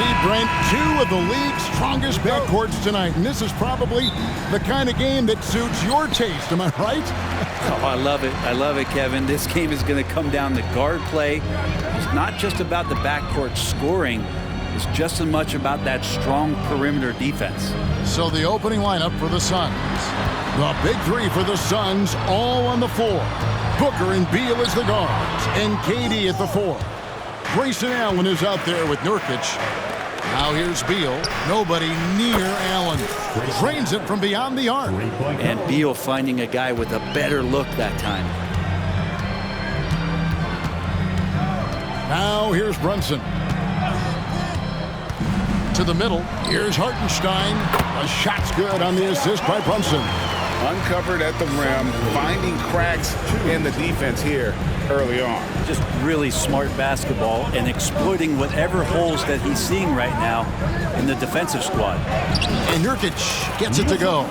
see, Brent, two of the league's strongest backcourts tonight, and this is probably the kind of game that suits your taste. Am I right? Oh, I love it. I love it, Kevin. This game is going to come down to guard play. It's not just about the backcourt scoring. It's just as much about that strong perimeter defense. So the opening lineup for the Suns. The big three for the Suns, all on the floor. Booker and Beal as the guards, and KD at the four. Grayson Allen is out there with Nurkic. Now here's Beal. Nobody near Allen. Drains it from beyond the arc. And Beal finding a guy with a better look that time. Now here's Brunson. To the middle. Here's Hartenstein. A shot's good on the assist by Brunson. Uncovered at the rim, finding cracks in the defense here early on. Just really smart basketball and exploiting whatever holes that he's seeing right now in the defensive squad. And Nurkic gets it to go.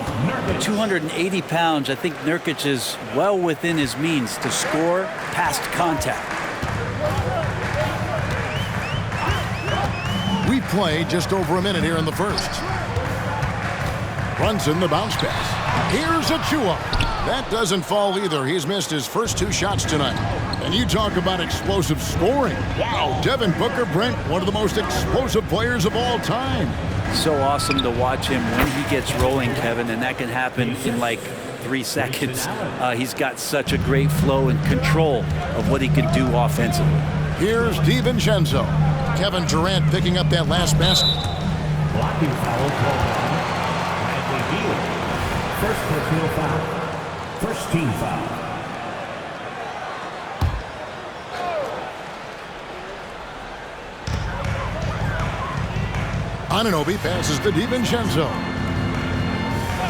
280 pounds. I think Nurkic is well within his means to score past contact. We play just over a minute here in the first. Brunson, the bounce pass. Here's Achua. That doesn't fall either. He's missed his first two shots tonight. And you talk about explosive scoring. Wow, Devin Booker, Brent, one of the most explosive players of all time. So awesome to watch him when he gets rolling, Kevin, and that can happen in like 3 seconds. He's got such a great flow and control of what he can do offensively. Here's DiVincenzo. Kevin Durant picking up that last basket. Blocking foul called on Bradley Beal. First personal foul. First team foul. Anunoby passes to DiVincenzo.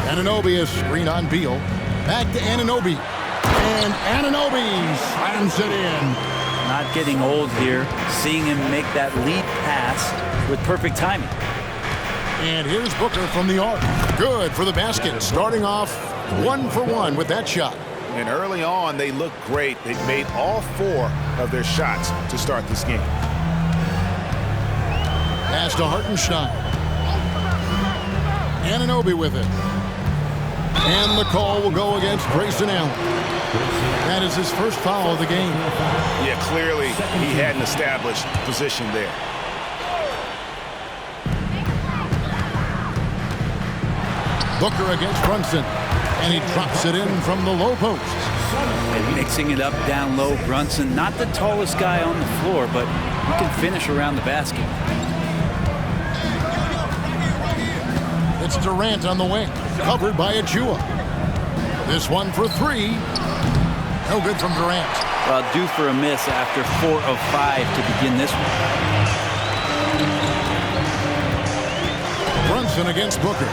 Anunoby is screen on Beal. Back to Anunoby. And Anunoby slams it in. Not getting old here. Seeing him make that lead pass with perfect timing. And here's Booker from the arc. Good for the basket. Starting off 1 for 1 with that shot. And early on, they looked great. They made all 4 of their shots to start this game. Pass to Hartenstein. Anunoby with it. And the call will go against Grayson Allen. That is his first foul of the game. Yeah, clearly he had an established position there. Booker against Brunson. And he drops it in from the low post. And mixing it up down low. Brunson, not the tallest guy on the floor, but he can finish around the basket. It's Durant on the wing, covered by Achua. This one for 3. No good from Durant. Well, due for a miss after 4 of 5 to begin this one. Brunson against Booker.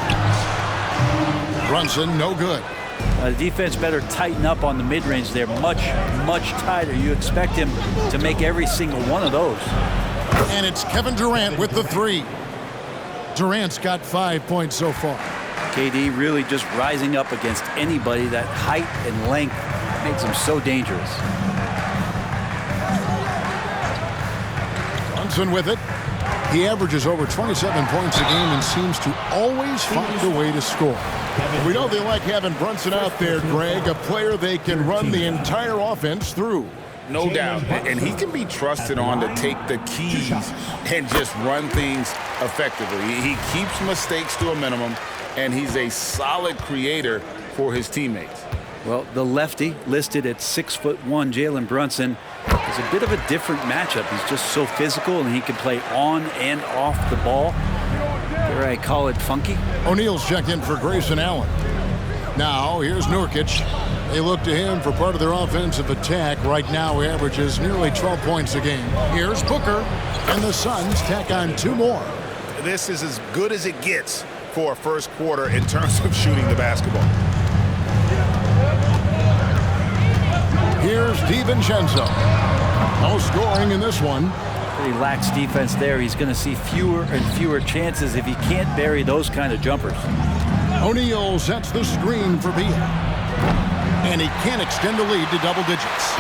Brunson, no good. The defense better tighten up on the mid-range there. Much tighter. You expect him to make every single one of those. And it's Kevin Durant with the 3. Durant's got 5 points so far. KD really just rising up against anybody. That height and length makes him so dangerous. Brunson with it. He averages over 27 points a game and seems to always find a way to score. We know they like having Brunson out there, Greg, a player they can run the entire offense through. No doubt. And he can be trusted on to take the keys and just run things effectively. He keeps mistakes to a minimum, and he's a solid creator for his teammates. Well, the lefty listed at 6'1", Jalen Brunson, is a bit of a different matchup. He's just so physical, and he can play on and off the ball. Dare I call it funky? O'Neal's checked in for Grayson Allen. Now, here's Nurkic. They look to him for part of their offensive attack. Right now, he averages nearly 12 points a game. Here's Booker, and the Suns tack on 2 more. This is as good as it gets for a first quarter in terms of shooting the basketball. Here's DiVincenzo. No scoring in this one. Pretty lax defense there. He's going to see fewer and fewer chances if he can't bury those kind of jumpers. O'Neal sets the screen for Beal. And he can't extend the lead to double digits.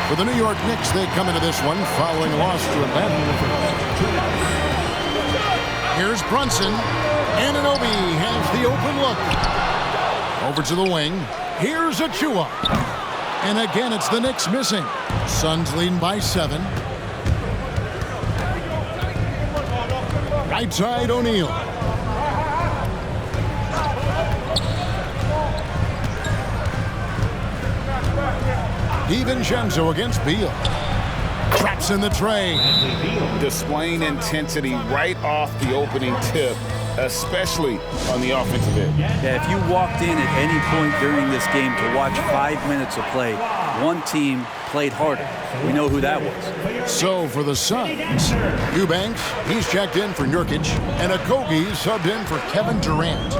For the New York Knicks, they come into this one following a loss to Atlanta. Here's Brunson. Anunoby has the open look. Over to the wing. Here's Achua. And again, it's the Knicks missing. Suns leading by 7. Right side, O'Neal. DiVincenzo against Beal. Traps in the tray. Displaying intensity right off the opening tip, especially on the offensive end. Yeah, if you walked in at any point during this game to watch 5 minutes of play, one team played harder. We know who that was. So for the Suns, Eubanks, he's checked in for Nurkic, and Okogie subbed in for Kevin Durant.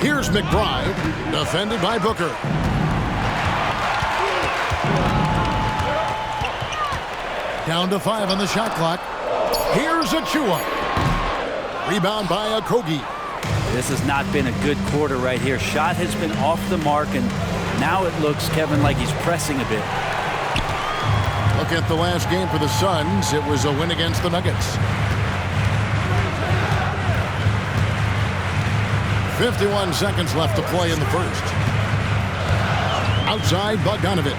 Here's McBride, defended by Booker. Down to 5 on the shot clock. Here's Achua. Rebound by Okogie. This has not been a good quarter right here. Shot has been off the mark, and now it looks, Kevin, like he's pressing a bit. Look at the last game for the Suns. It was a win against the Nuggets. 51 seconds left to play in the first. Outside, Bogdanovich.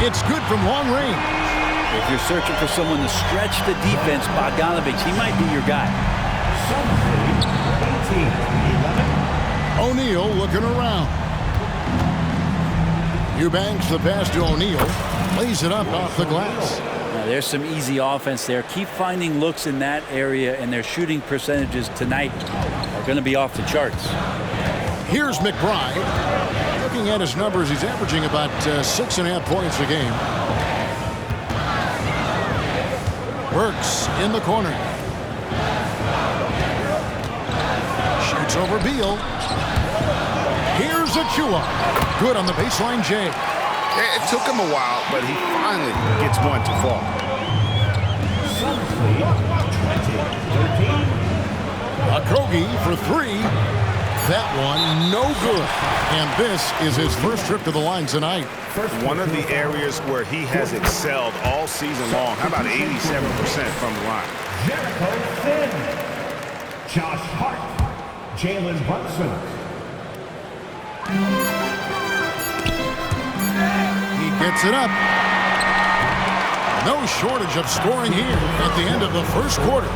It's good from long range. If you're searching for someone to stretch the defense, Bogdanovich, he might be your guy. O'Neal looking around. Eubanks, the pass to O'Neal. Lays it up off the glass. Now, there's some easy offense there. Keep finding looks in that area, and their shooting percentages tonight are going to be off the charts. Here's McBride. Looking at his numbers, he's averaging about 6.5 points a game. Works in the corner. Shoots over Beal. Here's Achua. Good on the baseline, Jay. It took him a while, but he finally gets one to fall. Okogie for 3. That one, no good. And this is his first trip to the line tonight. One of the areas where he has excelled all season long. How about 87% from the line? Jericho Finn. Josh Hart. Jalen Brunson. He gets it up. No shortage of scoring here at the end of the first quarter.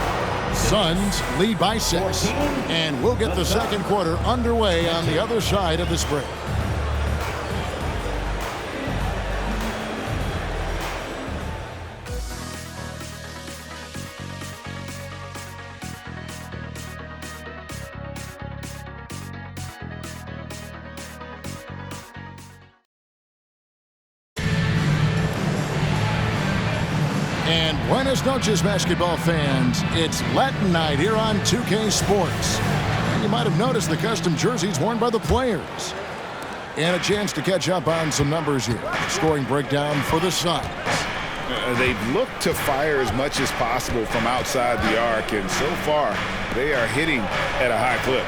Suns lead by 6. And we'll get the second quarter underway on the other side of this break. And buenas noches, basketball fans. It's Latin night here on 2K Sports. And you might have noticed the custom jerseys worn by the players. And a chance to catch up on some numbers here. Scoring breakdown for the Suns. They've looked to fire as much as possible from outside the arc, and so far they are hitting at a high clip.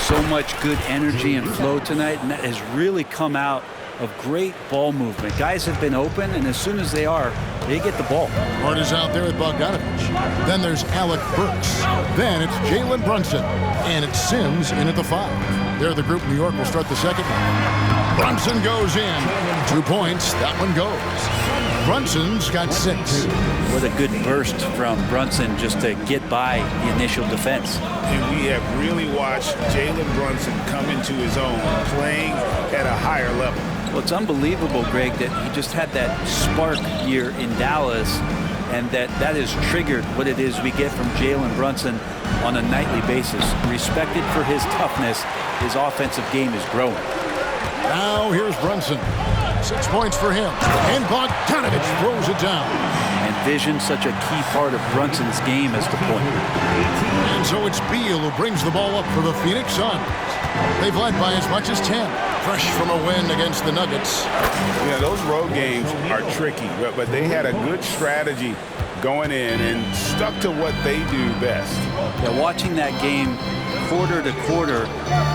So much good energy and flow tonight, and that has really come out of great ball movement. Guys have been open, and as soon as they are, they get the ball. Hart is out there with Bogdanovich. Then there's Alec Burks. Then it's Jalen Brunson. And it's Sims in at the 5. They're the group. New York will start the second. Brunson goes in. 2 points. That one goes. Brunson's got 6. What a good burst from Brunson just to get by the initial defense. And we have really watched Jalen Brunson come into his own, playing at a higher level. Well, it's unbelievable, Greg, that he just had that spark here in Dallas, and that has triggered what it is we get from Jalen Brunson on a nightly basis. Respected for his toughness, his offensive game is growing. Now here's Brunson. 6 points for him. And Bogdanovich throws it down. And vision, such a key part of Brunson's game as the point. And so it's Beal who brings the ball up for the Phoenix Suns. They've led by as much as 10. Fresh from a win against the Nuggets. Yeah, those road games are tricky, but they had a good strategy going in and stuck to what they do best. Yeah, watching that game quarter to quarter,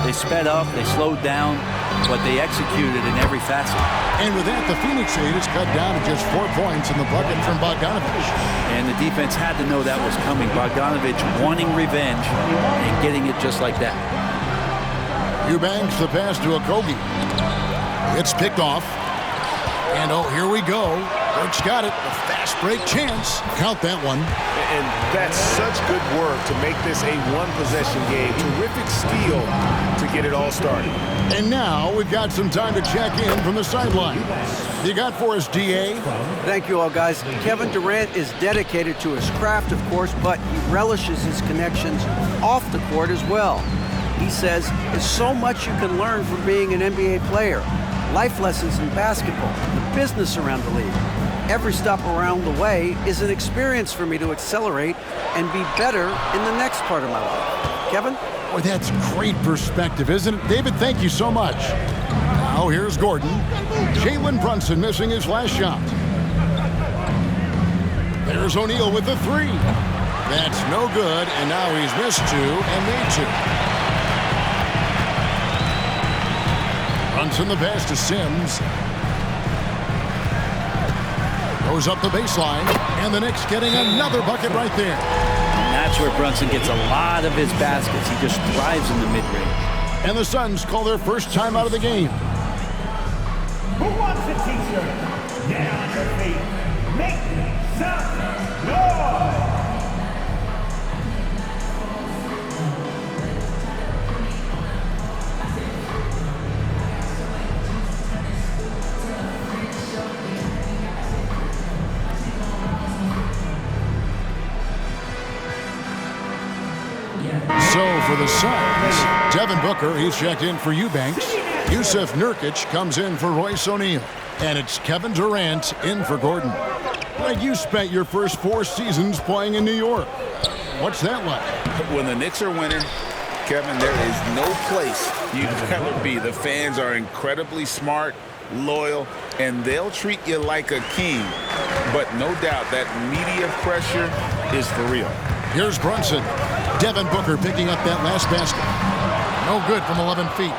they sped up, they slowed down, but they executed in every facet. And with that, the Phoenix lead is cut down to just 4 points in the bucket from Bogdanovich. And the defense had to know that was coming. Bogdanovich wanting revenge and getting it just like that. Eubanks the pass to Okogie. It's picked off. And oh, here we go. Burke's got it. A fast break chance. Count that one. And that's such good work to make this a one-possession game. Terrific steal to get it all started. And now we've got some time to check in from the sideline. You got for us, DA? Thank you all, guys. Kevin Durant is dedicated to his craft, of course, but he relishes his connections off the court as well. He says there's so much you can learn from being an NBA player. Life lessons in basketball, the business around the league. Every stop around the way is an experience for me to accelerate and be better in the next part of my life. Kevin? Boy, that's great perspective, isn't it? David, thank you so much. Now here's Gordon. Jalen Brunson missing his last shot. There's O'Neal with the three. That's no good, and now he's missed two and made two. Brunson the pass to Sims. Goes up the baseline, and the Knicks getting another bucket right there. And that's where Brunson gets a lot of his baskets. He just thrives in the mid-range. And the Suns call their first time out of the game. Who wants a t-shirt? Get on your feet. Make some noise. So for the Suns, Devin Booker, he's checked in for Eubanks. Yusuf Nurkic comes in for Royce O'Neal. And it's Kevin Durant in for Gordon. Greg, you spent your first 4 seasons playing in New York. What's that like? When the Knicks are winning, Kevin, there is no place you'd rather be. The fans are incredibly smart, loyal, and they'll treat you like a king. But no doubt that media pressure is for real. Here's Brunson. Devin Booker picking up that last basket. No good from 11 feet.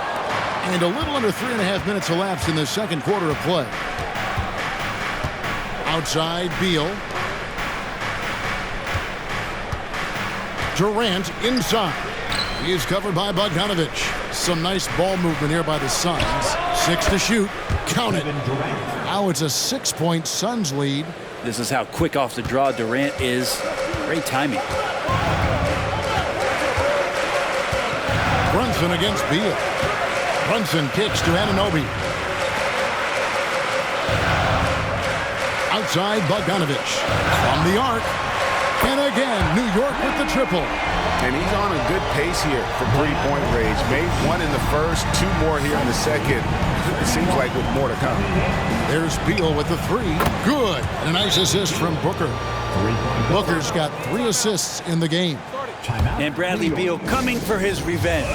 And a little under 3.5 minutes elapsed in the second quarter of play. Outside, Beal. Durant inside. He is covered by Bogdanovich. Some nice ball movement here by the Suns. 6 to shoot. Count it. Now it's a 6-point Suns lead. This is how quick off the draw Durant is. Great timing. Brunson against Beal. Brunson kicks to Anunoby. Outside, Bogdanovich. From the arc. And again, New York with the triple. And he's on a good pace here for three-point range. Made 1 in the first, 2 more here in the second. It seems like with more to come. There's Beal with the 3. Good. And a nice assist from Booker. Booker's got 3 assists in the game. And Bradley Beal coming for his revenge.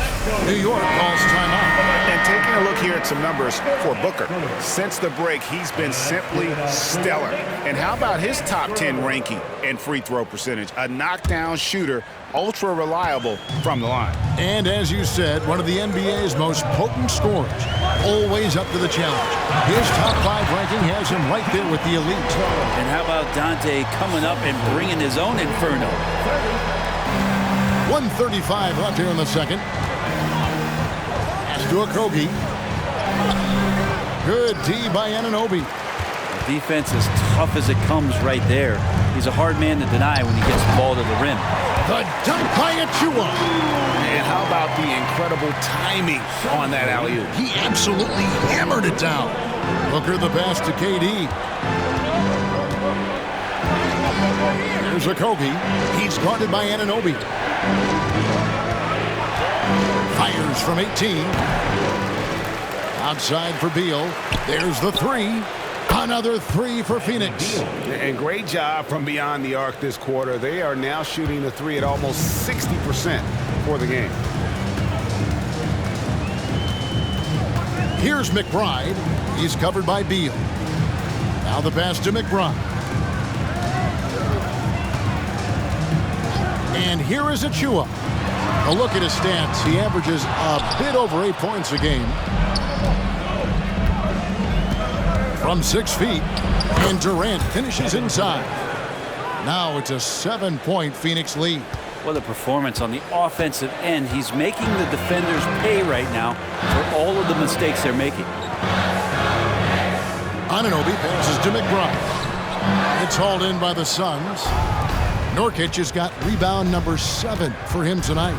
New York calls timeout. And taking a look here at some numbers for Booker. Since the break, he's been simply stellar. And how about his top 10 ranking and free throw percentage? A knockdown shooter, ultra reliable from the line. And as you said, one of the NBA's most potent scorers. Always up to the challenge. His top 5 ranking has him right there with the elite. And how about Dante coming up and bringing his own inferno? 1:35 left here in the second. Pass to Okogie. Good D by Anunoby. The defense is tough as it comes right there. He's a hard man to deny when he gets the ball to the rim. The dunk by Achua. And how about the incredible timing on that alley-oop? He absolutely hammered it down. Booker the pass to KD. Here's Okogie. He's guarded by Anunoby. Fires from 18. Outside for Beal. There's the 3. Another 3 for Phoenix. And great job from beyond the arc this quarter. They are now shooting the 3 at almost 60% for the game. Here's McBride. He's covered by Beal. Now the pass to McBride. And here is Achua. A look at his stats. He averages a bit over 8 points a game. From 6 feet. And Durant finishes inside. Now it's a 7-point Phoenix lead. What a performance on the offensive end. He's making the defenders pay right now for all of the mistakes they're making. Anunoby passes to McBride. It's hauled in by the Suns. Nurkic has got rebound number 7 for him tonight.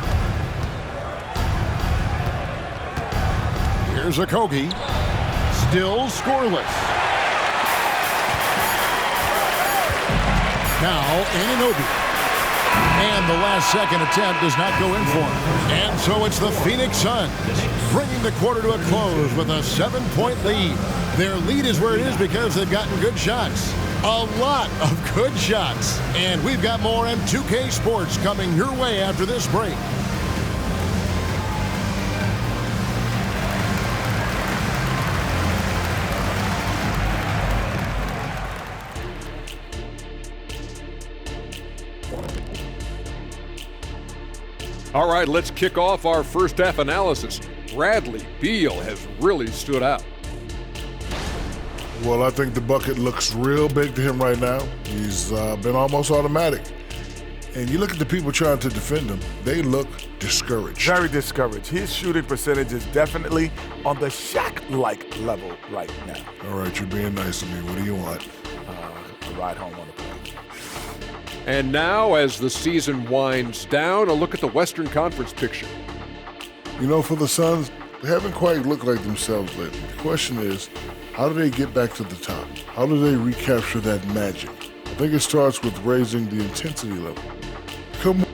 Here's Okogie. Still scoreless. Now Anunoby. And the last second attempt does not go in for him. And so it's the Phoenix Suns bringing the quarter to a close with a 7-point lead. Their lead is where it is because they've gotten good shots. A lot of good shots. And we've got more M2K Sports coming your way after this break. All right, let's kick off our first half analysis. Bradley Beal has really stood out. Well, I think the bucket looks real big to him right now. He's been almost automatic. And you look at the people trying to defend him, they look discouraged. Very discouraged. His shooting percentage is definitely on the Shaq-like level right now. All right, you're being nice to me. What do you want? A ride home on the plane. And now, as the season winds down, a look at the Western Conference picture. You know, for the Suns, they haven't quite looked like themselves lately. The question is, how do they get back to the top? How do they recapture that magic? I think it starts with raising the intensity level. Come on.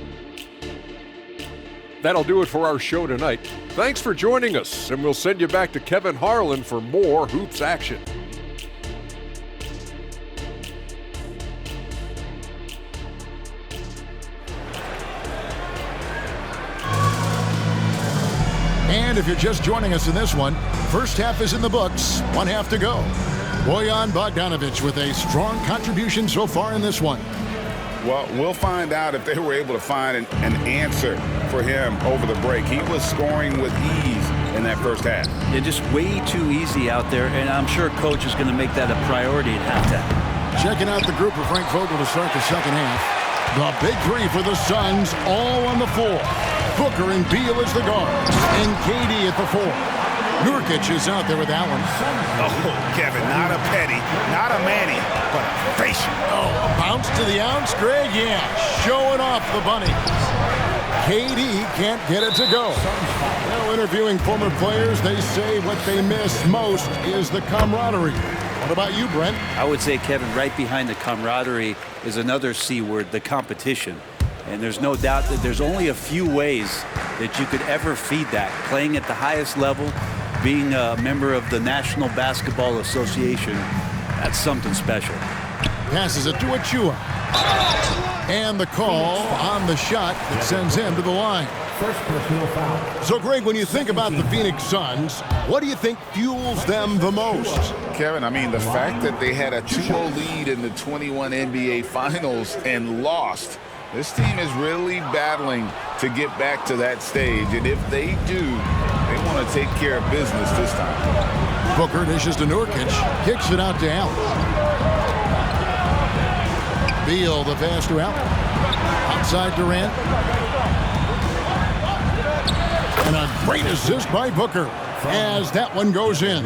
That'll do it for our show tonight. Thanks for joining us, and we'll send you back to Kevin Harlan for more Hoops action. And if you're just joining us in this one, first half is in the books, one half to go. Bojan Bogdanovic with a strong contribution so far in this one. Well, we'll find out if they were able to find an answer for him over the break. He was scoring with ease in that first half. Yeah, just way too easy out there, and I'm sure coach is going to make that a priority at halftime. Checking out the group of Frank Vogel to start the second half. The big three for the Suns, all on the floor. Booker and Beal as the guards, and KD at the 4. Nurkic is out there with Allen. Oh, Kevin, not a petty, not a Manny, but a facial. Oh, a bounce to the ounce, Greg? Yeah, showing off the bunny. KD can't get it to go. Now, interviewing former players, they say what they miss most is the camaraderie. What about you, Brent? I would say, Kevin, right behind the camaraderie is another C word, the competition. And there's no doubt that there's only a few ways that you could ever feed that. Playing at the highest level, being a member of the National Basketball Association, that's something special. Passes it to Achua. And the call on the shot that sends him to the line. First personal foul. So, Greg, when you think about the Phoenix Suns, what do you think fuels them the most? Kevin, I mean, the fact that they had a 2-0 lead in the 21 NBA Finals and lost. This team is really battling to get back to that stage, and if they do, they want to take care of business this time. Booker dishes to Nurkic, kicks it out to Allen. Beal, the pass to Allen. Outside Durant. And a great assist by Booker as that one goes in.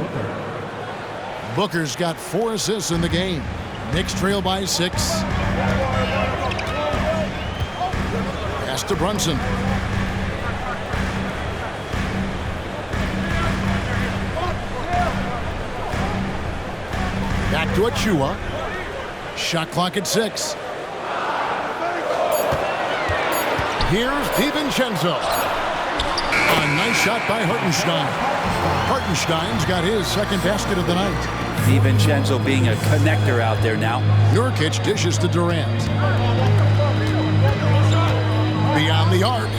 Booker's got 4 assists in the game. Knicks trail by 6. To Brunson. Back to Achua. Shot clock at 6. Here's DiVincenzo. A nice shot by Hartenstein. Hartenstein's got his second basket of the night. DiVincenzo being a connector out there now. Nurkic dishes to Durant. Beyond the arc.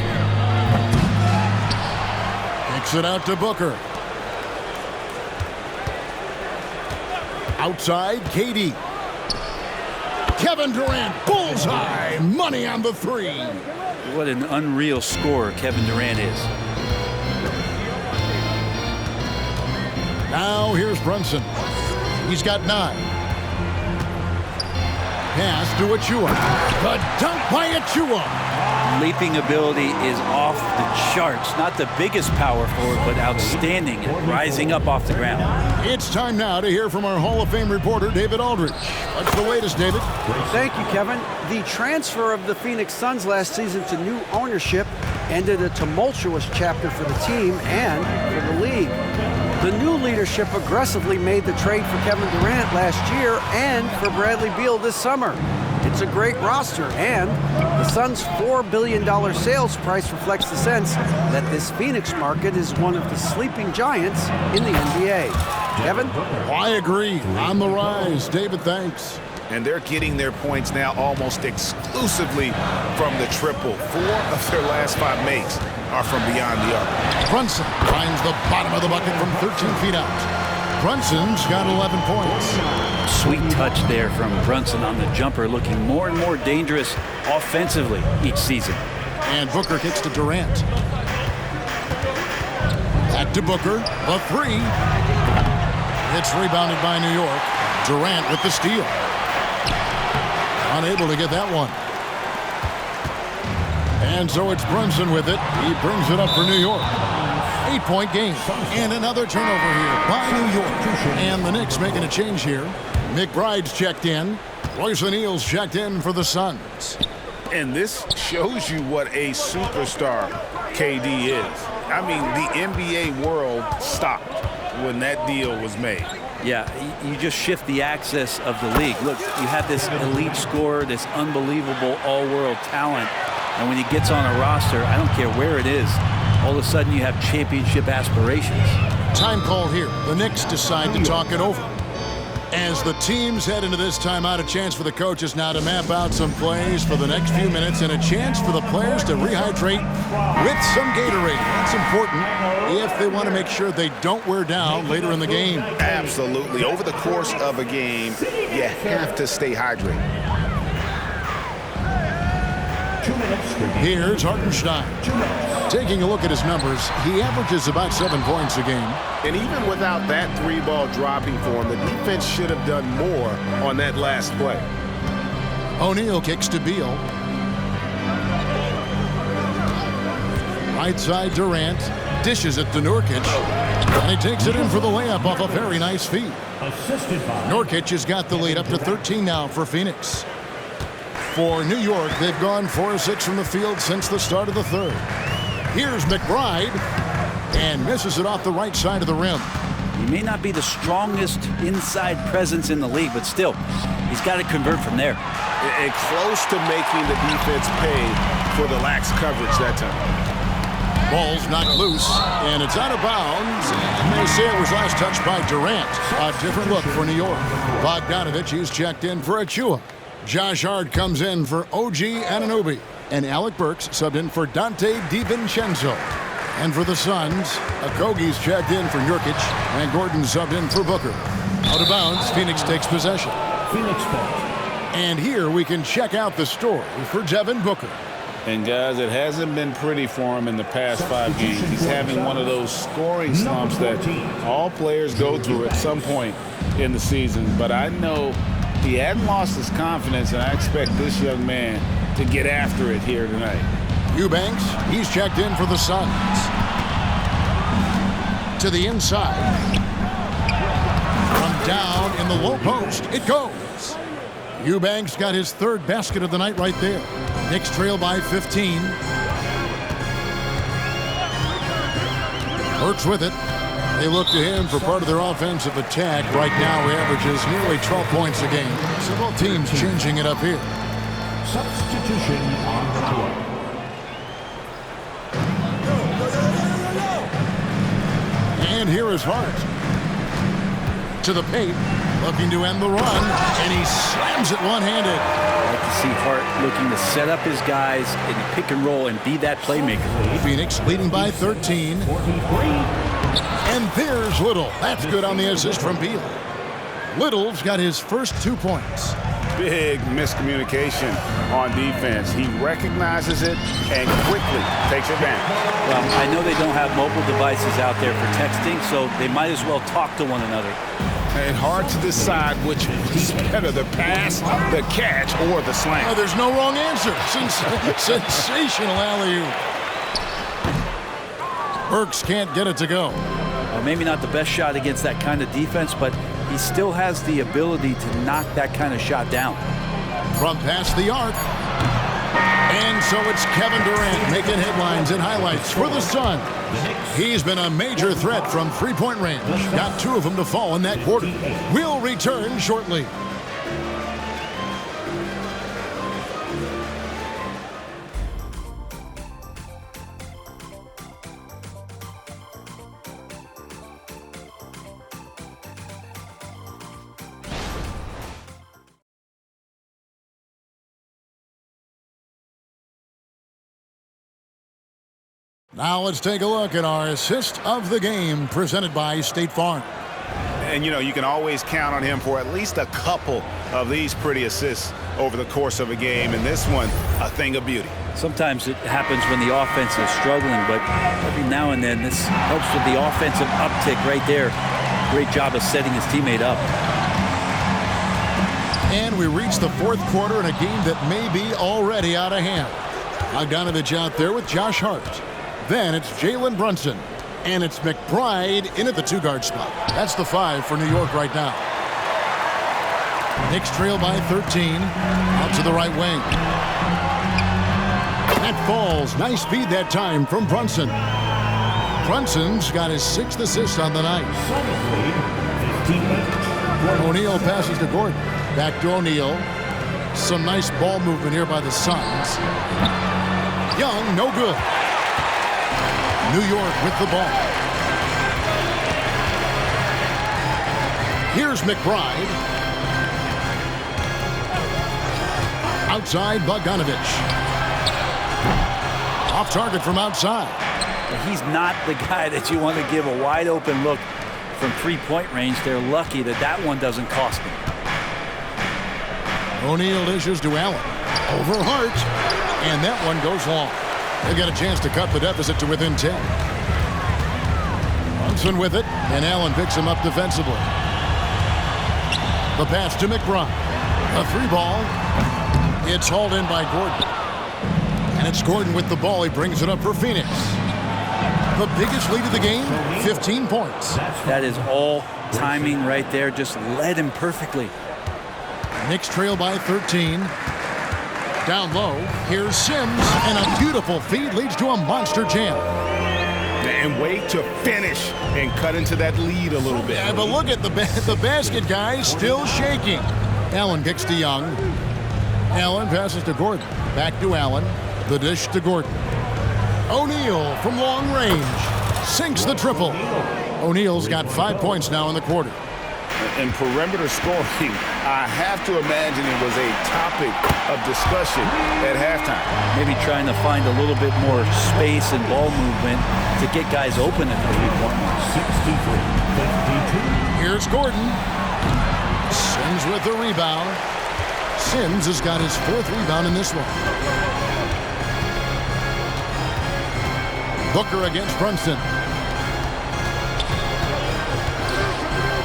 Kicks it out to Booker. Outside, KD. Kevin Durant, bullseye. Money on the 3. What an unreal scorer Kevin Durant is. Now here's Brunson. He's got 9. pass to Achua. The dunk by Achua. Leaping ability is off the charts. Not the biggest power forward, but outstanding and rising up off the ground. It's time now to hear from our Hall of Fame reporter, David Aldridge. What's the latest, David? Thank you, Kevin. The transfer of the Phoenix Suns last season to new ownership ended a tumultuous chapter for the team and for the league. The new leadership aggressively made the trade for Kevin Durant last year and for Bradley Beal this summer. It's a great roster, and the Suns' $4 billion sales price reflects the sense that this Phoenix market is one of the sleeping giants in the NBA. Kevin? I agree. On the rise. David, thanks. And they're getting their points now almost exclusively from the triple. 4 of their last 5 makes are from beyond the arc. Brunson finds the bottom of the bucket from 13 feet out. Brunson's got 11 points. Sweet touch there from Brunson on the jumper, looking more and more dangerous offensively each season. And Booker kicks to Durant. Back to Booker. A 3. It's rebounded by New York. Durant with the steal. Unable to get that one. And so it's Brunson with it. He brings it up for New York. 8-point game. And another turnover here by New York. And the Knicks making a change here. McBride's checked in. Royce O'Neal's checked in for the Suns. And this shows you what a superstar KD is. I mean, the NBA world stopped when that deal was made. Yeah, you just shift the axis of the league. Look, you have this elite scorer, this unbelievable all-world talent, and when he gets on a roster, I don't care where it is, all of a sudden you have championship aspirations. Time call here. The Knicks decide to talk it over. As the teams head into this timeout, a chance for the coaches now to map out some plays for the next few minutes and a chance for the players to rehydrate with some Gatorade. That's important if they want to make sure they don't wear down later in the game. Absolutely. Over the course of a game, you have to stay hydrated. Here's Hartenstein. Taking a look at his numbers, he averages about 7 points a game. And even without that 3-ball dropping for him, the defense should have done more on that last play. O'Neal kicks to Beal. Right side Durant dishes it to Nurkic. And he takes it in for the layup off a very nice feed. Nurkic has got the lead up to 13 now for Phoenix. For New York, they've gone 4 of 6 from the field since the start of the third. Here's McBride, and misses it off the right side of the rim. He may not be the strongest inside presence in the league, but still, he's got to convert from there. And close to making the defense pay for the lax coverage that time. Ball's knocked loose, and it's out of bounds. And they say it was last touched by Durant. A different look for New York. Bogdanovich, he's checked in for Achua. Josh Hart comes in for OG Anunoby. And Alec Burks subbed in for Dante DiVincenzo. And for the Suns, Okogie's checked in for Nurkic, and Gordon subbed in for Booker. Out of bounds, Phoenix takes possession. Phoenix ball. And here we can check out the story for Devin Booker. And guys, it hasn't been pretty for him in the past 5 games. He's having one of those scoring slumps that all players go through at some point in the season. But I know he hadn't lost his confidence, and I expect this young man to get after it here tonight. Eubanks, he's checked in for the Suns. To the inside. From down in the low post, it goes. Eubanks got his 3rd basket of the night right there. Knicks trail by 15. Burks with it. They look to him for part of their offensive attack. Right now, he averages nearly 12 points a game. So both teams changing it up here. Substitution on the court. And here is Hart. To the paint, looking to end the run, and he slams it one-handed. I like to see Hart looking to set up his guys in pick and roll and be that playmaker. Phoenix leading by 13. And there's Little. That's good on the assist from Beal. Little's got his first 2 points. Big miscommunication on defense. He recognizes it and quickly takes advantage. Well, I know they don't have mobile devices out there for texting, so they might as well talk to one another. And hard to decide which is better, the pass, the catch, or the slam. Oh, there's no wrong answer. Sensational alley-oop. Burks can't get it to go. Well, maybe not the best shot against that kind of defense, but he still has the ability to knock that kind of shot down. From past the arc. And so it's Kevin Durant making headlines and highlights for the Suns. He's been a major threat from three-point range. Got 2 of them to fall in that quarter. We'll return shortly. Now let's take a look at our assist of the game presented by State Farm. And, you know, you can always count on him for at least a couple of these pretty assists over the course of a game. And this one, a thing of beauty. Sometimes it happens when the offense is struggling, but every now and then this helps with the offensive uptick right there. Great job of setting his teammate up. And we reach the 4th quarter in a game that may be already out of hand. Bogdanovich out there with Josh Hart. Then it's Jalen Brunson. And it's McBride in at the 2-guard spot. That's the 5 for New York right now. Knicks trail by 13. Out to the right wing. That falls. Nice speed that time from Brunson. Brunson's got his 6th assist on the night. O'Neal passes to Gordon. Back to O'Neal. Some nice ball movement here by the Suns. Young, no good. New York with the ball. Here's McBride. Outside, Bogdanovich. Off target from outside. He's not the guy that you want to give a wide open look from 3-point range. They're lucky that that one doesn't cost them. O'Neal dishes to Allen. Over Hart. And that one goes long. They got a chance to cut the deficit to within 10. Brunson with it, and Allen picks him up defensively. The pass to McBride. A 3-ball. It's hauled in by Gordon. And it's Gordon with the ball. He brings it up for Phoenix. The biggest lead of the game, 15 points. That is all timing right there. Just led him perfectly. Knicks trail by 13. Down low, here's Sims, and a beautiful feed leads to a monster jam. And wait to finish and cut into that lead a little bit. Yeah, but look at the basket, guys, still shaking. Allen kicks to Young. Allen passes to Gordon. Back to Allen. The dish to Gordon. O'Neal from long range sinks the triple. O'Neal's got 5 points now in the quarter. And perimeter scoring, I have to imagine it was a topic of discussion at halftime. Maybe trying to find a little bit more space and ball movement to get guys open at the 3-point line. 63-52. Here's Gordon. Sims with the rebound. Sims has got his 4th rebound in this one. Booker against Brunson.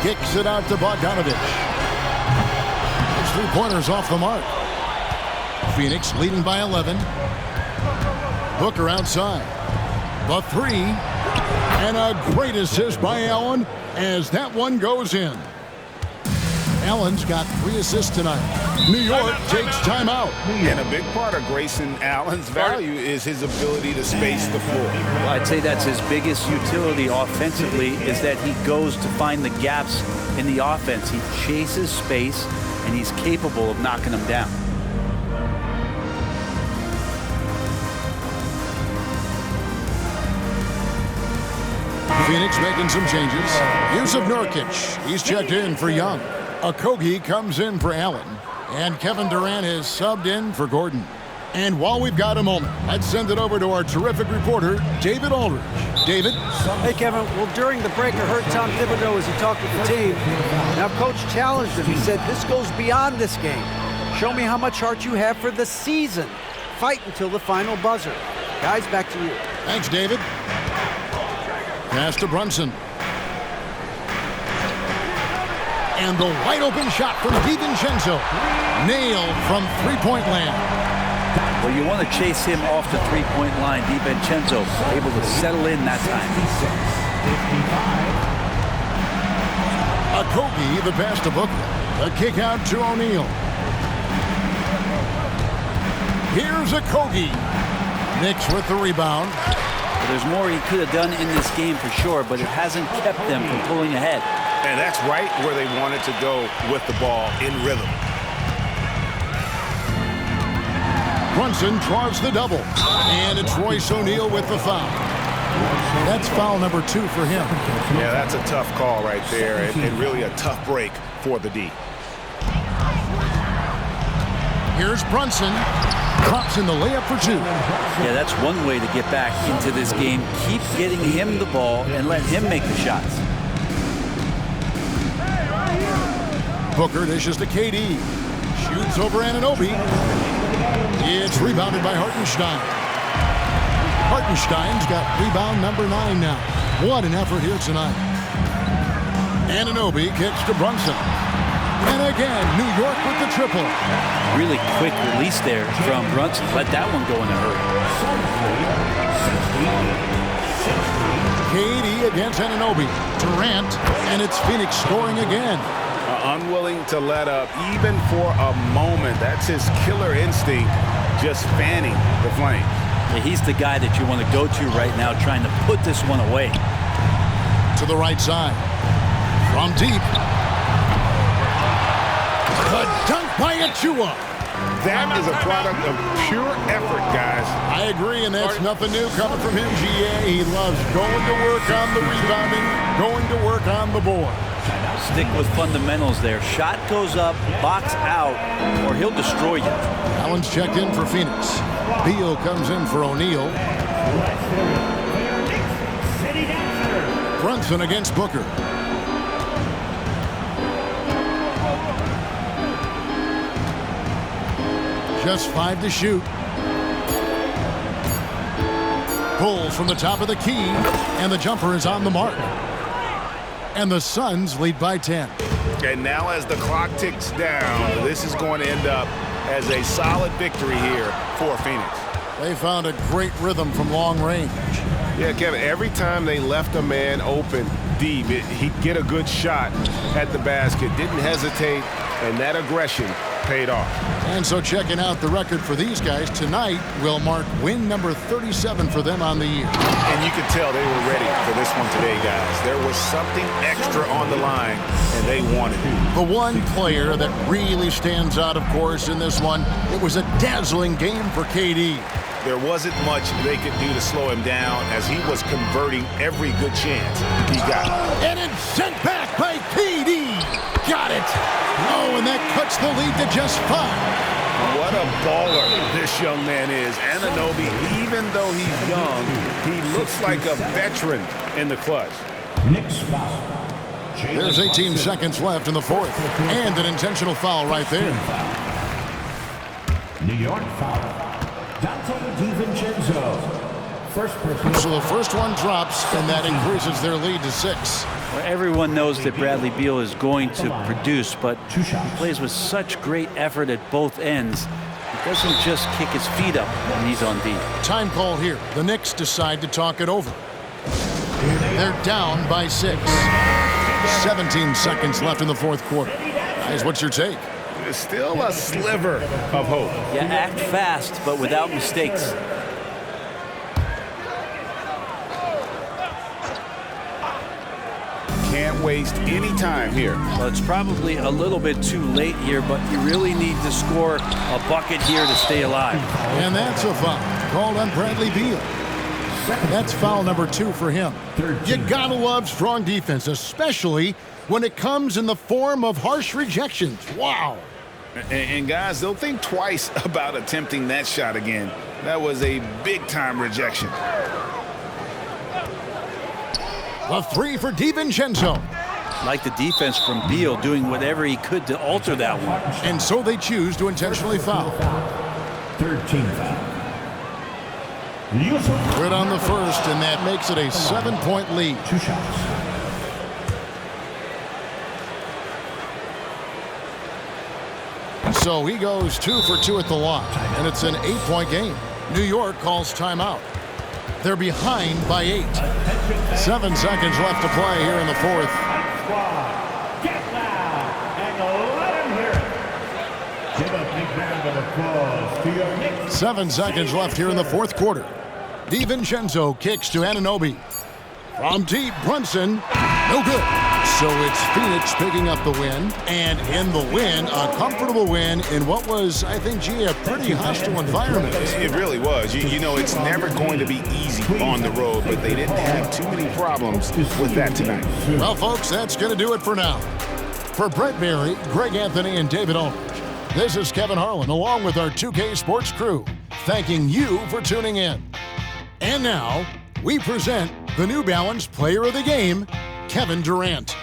Kicks it out to Bogdanovich. His 3-pointers off the mark. Phoenix leading by 11. Booker outside. The 3. And a great assist by Allen as that one goes in. Allen's got 3 assists tonight. New York takes timeout. And a big part of Grayson Allen's value is his ability to space the floor. Well, I'd say that's his biggest utility offensively, is that he goes to find the gaps in the offense. He chases space, and he's capable of knocking them down. Phoenix making some changes. Use of Nurkic. He's checked in for Young. Okogie comes in for Allen. And Kevin Durant has subbed in for Gordon. And while we've got a moment, let's send it over to our terrific reporter, David Aldridge. David? Hey, Kevin. Well, during the break, I heard Tom Thibodeau as he talked with the team. Now, Coach challenged him. He said, this goes beyond this game. Show me how much heart you have for the season. Fight until the final buzzer. Guys, back to you. Thanks, David. Pass to Brunson. And the wide-open shot from DiVincenzo. Nailed from three-point land. Well, you want to chase him off the three-point line. DiVincenzo able to settle in that time. Okogie, the pass to Booker. A kick out to O'Neal. Here's Okogie. Knicks with the rebound. Well, there's more he could have done in this game for sure, but it hasn't kept them from pulling ahead. And that's right where they wanted to go with the ball, in rhythm. Brunson draws the double. And it's Royce O'Neal with the foul. That's foul number 2 for him. Yeah, that's a tough call right there, and really a tough break for the D. Here's Brunson. Drops in the layup for 2. Yeah, that's one way to get back into this game. Keep getting him the ball and let him make the shots. Booker dishes to KD. Shoots over Anunoby. It's rebounded by Hartenstein. Hartenstein's got rebound number 9 now. What an effort here tonight. Anunoby kicks to Brunson. And again, New York with the triple. Really quick release there from Brunson. Let that one go in a hurry. KD against Anunoby. Durant, and it's Phoenix scoring again. Unwilling to let up even for a moment. That's his killer instinct, just fanning the flame. Yeah, he's the guy that you want to go to right now, trying to put this one away. To the right side. From deep. The dunk by Achua. That is a product of pure effort, guys. I agree, and that's nothing new coming from him, GA. He loves going to work on the rebounding, going to work on the board. Stick with fundamentals there. Shot goes up, box out, or he'll destroy you. Allen's checked in for Phoenix. Beal comes in for O'Neal. Brunson against Booker. Just 5 to shoot. Pulls from the top of the key, and the jumper is on the mark. And the Suns lead by 10. And now as the clock ticks down, this is going to end up as a solid victory here for Phoenix. They found a great rhythm from long range. Yeah, Kevin, every time they left a man open deep, he'd get a good shot at the basket. Didn't hesitate, and that aggression paid off. And so checking out the record for these guys tonight will mark win number 37 for them on the year. And you could tell they were ready for this one today, guys. There was something extra on the line, and they wanted it. The one player that really stands out, of course, in this one, it was a dazzling game for KD. There wasn't much they could do to slow him down as he was converting every good chance he got. And it's sent back by KD. Got it. Oh, and that cuts the lead to just 5. What a baller this young man is. Anunoby, even though he's young, he looks like a veteran in the clutch. Knicks foul. There's 18 seconds left in the 4th. And an intentional foul right there. New York foul. Dante DiVincenzo. First person. So the first one drops, and that increases their lead to 6. Well, everyone knows that Bradley Beal is going to produce, but he plays with such great effort at both ends. He doesn't just kick his feet up when he's on D. Time call here. The Knicks decide to talk it over. They're down by 6. 17 seconds left in the 4th quarter. Guys, what's your take? There's still a sliver of hope. Yeah, act fast, but without mistakes. Can't waste any time here. Well, it's probably a little bit too late here, but you really need to score a bucket here to stay alive. And that's a foul called on Bradley Beal. That's foul number 2 for him. You gotta love strong defense, especially when it comes in the form of harsh rejections. Wow. And guys, they'll think twice about attempting that shot again. That was a big-time rejection. The 3 for DiVincenzo. Like the defense from Beal, doing whatever he could to alter that one. And so they choose to intentionally foul. 13 foul. Good on the first, and that makes it a 7-point lead. 2 shots. So he goes 2 for 2 at the line, and it's an 8-point game. New York calls timeout. They're behind by 8. 7 seconds left to play here in the fourth. Get loud and let him hear it. Give a big round of applause to your Knicks. 7 seconds left here in the fourth quarter. DiVincenzo kicks to Anunoby. From deep, Brunson, no good. So it's Phoenix picking up the win, and in the win, a comfortable win in what was, I think, a pretty hostile environment. It really was. You know, it's never going to be easy on the road, but they didn't have too many problems with that tonight. Well, folks, that's going to do it for now. For Brett Berry, Greg Anthony, and David Aldridge, this is Kevin Harlan, along with our 2K Sports crew, thanking you for tuning in. And now, we present the New Balance Player of the Game, Kevin Durant.